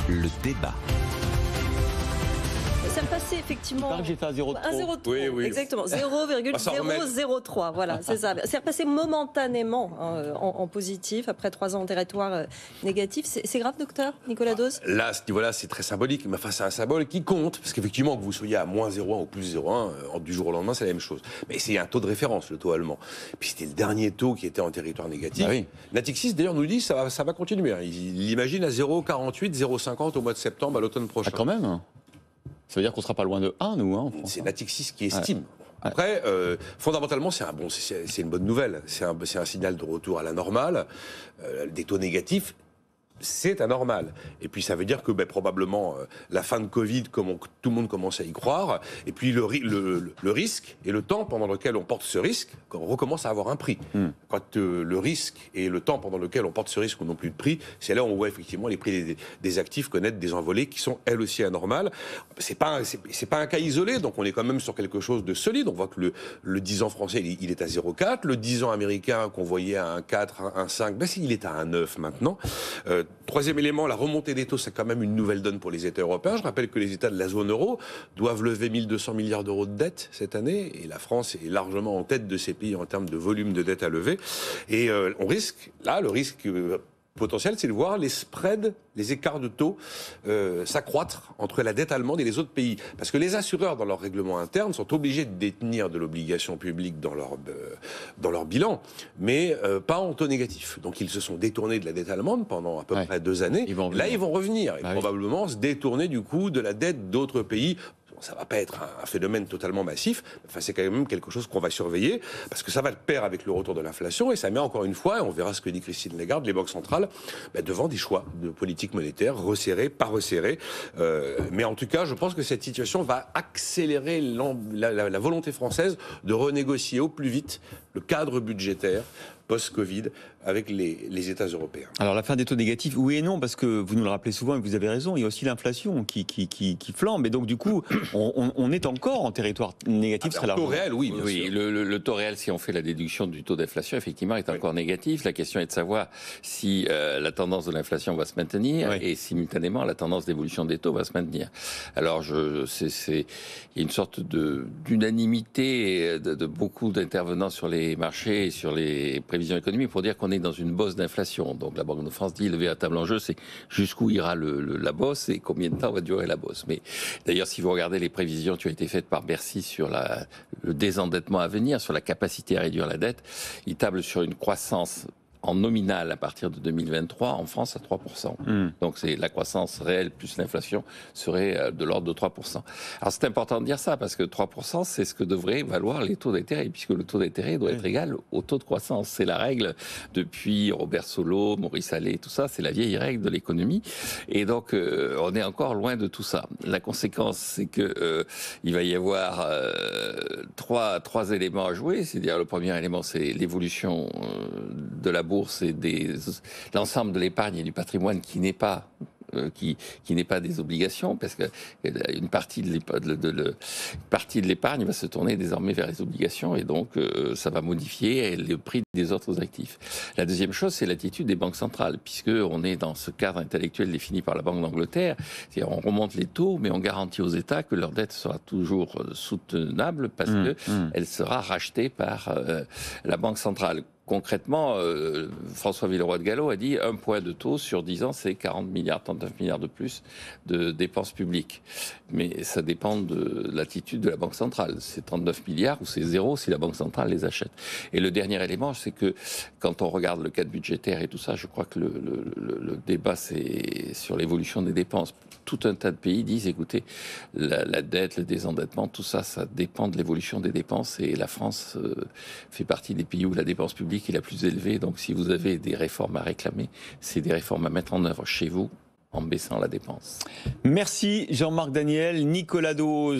Le débat. Ça me passait effectivement. Il paraît que j'ai fait un 0 de trop. Un 0 de trop, Oui. exactement. 0,003, voilà, c'est ça. C'est repassé momentanément en positif après 3 ans en territoire négatif. C'est grave, docteur Nicolas Dose? Là, à ce niveau-là, c'est très symbolique. Mais enfin, c'est un symbole qui compte. Parce qu'effectivement, que vous soyez à moins 0,1 ou plus 0,1, du jour au lendemain, c'est la même chose. Mais c'est un taux de référence, le taux allemand. Puis c'était le dernier taux qui était en territoire négatif. Ah oui. Natixis, d'ailleurs, nous dit que ça va continuer. Il l'imagine à 0,48, 0,50 au mois de septembre, à l'automne prochain. Ah, quand même. Ça veut dire qu'on ne sera pas loin de 1, nous, en France. C'est Natixis qui estime. Après, fondamentalement, c'est une bonne nouvelle. C'est un signal de retour à la normale. Des taux négatifs, c'est anormal. Et puis ça veut dire que probablement la fin de Covid, comme tout le monde commence à y croire, et puis le risque et le temps pendant lequel on porte ce risque, on recommence à avoir un prix. Quand le risque et le temps pendant lequel on porte ce risque n'ont plus de prix, c'est là où on voit effectivement les prix des actifs connaître des envolées qui sont elles aussi anormales. C'est pas un cas isolé, donc on est quand même sur quelque chose de solide. On voit que le 10 ans français, il est à 0,4, le 10 ans américain qu'on voyait à 1,4, 1,5, il est à 1,9 maintenant. Troisième élément, la remontée des taux, c'est quand même une nouvelle donne pour les États européens. Je rappelle que les États de la zone euro doivent lever 1200 milliards d'euros de dette cette année, et la France est largement en tête de ces pays en termes de volume de dette à lever. Et on risque, là, le risque potentiel, c'est de voir les spreads, les écarts de taux s'accroître entre la dette allemande et les autres pays. Parce que les assureurs, dans leur règlement interne, sont obligés de détenir de l'obligation publique dans leur bilan, mais pas en taux négatif. Donc ils se sont détournés de la dette allemande pendant à peu près 2 années. Ils vont revenir. Et probablement se détourner du coup de la dette d'autres pays. Ça ne va pas être un phénomène totalement massif, enfin, c'est quand même quelque chose qu'on va surveiller, parce que ça va de pair avec le retour de l'inflation, et ça met encore une fois, et on verra ce que dit Christine Lagarde, les banques centrales, devant des choix de politique monétaire, resserrés, pas resserrés. Mais en tout cas, je pense que cette situation va accélérer la volonté française de renégocier au plus vite le cadre budgétaire post-Covid avec les États européens. Alors la fin des taux négatifs, oui et non, parce que vous nous le rappelez souvent et vous avez raison, il y a aussi l'inflation qui flambe, et donc du coup, on est encore en territoire négatif très largement. Le taux réel, oui, bien oui, sûr. Le taux réel, si on fait la déduction du taux d'inflation, effectivement, est encore négatif. La question est de savoir si la tendance de l'inflation va se maintenir et simultanément la tendance d'évolution des taux va se maintenir. Alors, il y a une sorte d'unanimité de beaucoup d'intervenants sur les marchés et sur les prévisions économiques pour dire qu'on est dans une bosse d'inflation. Donc la Banque de France dit, le véritable enjeu, c'est jusqu'où ira la bosse et combien de temps va durer la bosse. Mais d'ailleurs, si vous regardez les prévisions qui ont été faites par Bercy sur le désendettement à venir, sur la capacité à réduire la dette, il table sur une croissance en nominal à partir de 2023 en France à 3%. Donc c'est la croissance réelle plus l'inflation serait de l'ordre de 3%. Alors c'est important de dire ça parce que 3% c'est ce que devraient valoir les taux d'intérêt puisque le taux d'intérêt doit être égal au taux de croissance. C'est la règle depuis Robert Solow, Maurice Allais, tout ça, c'est la vieille règle de l'économie. Et donc on est encore loin de tout ça. La conséquence c'est que il va y avoir trois éléments à jouer. C'est-à-dire le premier élément c'est l'évolution de la bourse et l'ensemble de l'épargne et du patrimoine qui n'est pas des obligations, parce que une partie de l'épargne va se tourner désormais vers les obligations, et donc ça va modifier le prix des autres actifs. La deuxième chose, c'est l'attitude des banques centrales, puisque on est dans ce cadre intellectuel défini par la Banque d'Angleterre, c'est-à-dire on remonte les taux, mais on garantit aux États que leur dette sera toujours soutenable, parce que elle sera rachetée par la Banque centrale. Concrètement, François Villeroy de Galhau a dit 1 point de taux sur 10 ans, c'est 39 milliards de plus de dépenses publiques. Mais ça dépend de l'attitude de la Banque centrale. C'est 39 milliards ou c'est 0 si la Banque centrale les achète. Et le dernier élément, c'est que quand on regarde le cadre budgétaire et tout ça, je crois que le débat, c'est sur l'évolution des dépenses. Tout un tas de pays disent, écoutez, la dette, le désendettement, tout ça, ça dépend de l'évolution des dépenses. Et la France fait partie des pays où la dépense publique est la plus élevée. Donc si vous avez des réformes à réclamer, c'est des réformes à mettre en œuvre chez vous en baissant la dépense. Merci Jean-Marc Daniel, Nicolas Dose.